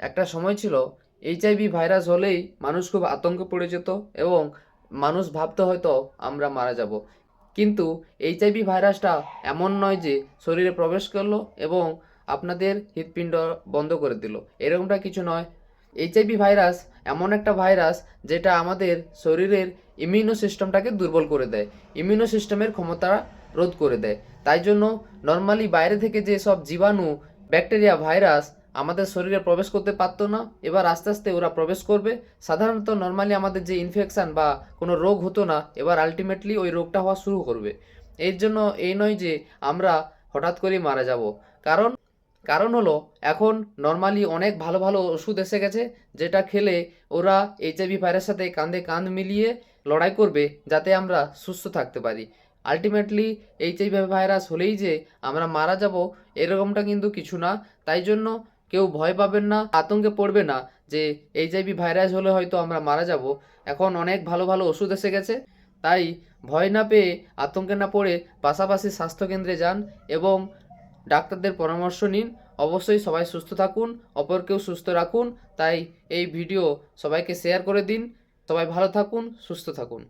একটা সময় ছিল এইচআইভি ভাইরাস হলেই মানুষ খুব আতঙ্কে পড়ে যেত এবং মানুষ ভাবতো হয়তো আমরা মারা যাব। কিন্তু এইচআইভি ভাইরাসটা এমন নয় যে শরীরে প্রবেশ করলো এবং আপনাদের হৃৎপিণ্ড বন্ধ করে দিল, এরকমটা কিছু নয়। এইচআইভি ভাইরাস এমন একটা ভাইরাস যেটা আমাদের শরীরের ইমিউনো সিস্টেমটাকে দুর্বল করে দেয়, ইমিউনো সিস্টেমের ক্ষমতা রোধ করে দেয়। তাই জন্য নর্মালি বাইরে থেকে যে সব জীবাণু, ব্যাকটেরিয়া, ভাইরাস আমাদের শরীরে প্রবেশ করতে পারতো না, এবার আস্তে আস্তে ওরা প্রবেশ করবে। সাধারণত নর্মালি আমাদের যে ইনফেকশান বা কোনো রোগ হতো না, এবার আলটিমেটলি ওই রোগটা হওয়া শুরু করবে। এর জন্য এই নয় যে আমরা হঠাৎ করেই মারা যাব। কারণ কারণ হলো এখন নর্মালি অনেক ভালো ভালো ওষুধ এসে গেছে, যেটা খেলে ওরা এইচআইভি ভাইরাসের সাথে কাঁধে কাঁধ মিলিয়ে লড়াই করবে যাতে আমরা সুস্থ থাকতে পারি। আলটিমেটলি এইচআইভি ভাইরাস হলেই যে আমরা মারা যাব এরকমটা কিন্তু কিছু না। তাই জন্য কেউ ভয় পাবেন না, আতঙ্কে পড়বে না যে এইচআইভি ভাইরাস হলে হয়তো আমরা মারা যাব। এখন অনেক ভালো ভালো ওষুধ এসে গেছে, তাই ভয় না পেয়ে, আতঙ্কে না পড়ে পাশাপাশি স্বাস্থ্যকেন্দ্রে যান এবং ডাক্তারদের পরামর্শ নিন। অবশ্যই সবাই সুস্থ থাকুন, অপরকেও সুস্থ রাখুন। তাই এই ভিডিও সবাইকে শেয়ার করে দিন। সবাই ভালো থাকুন, সুস্থ থাকুন।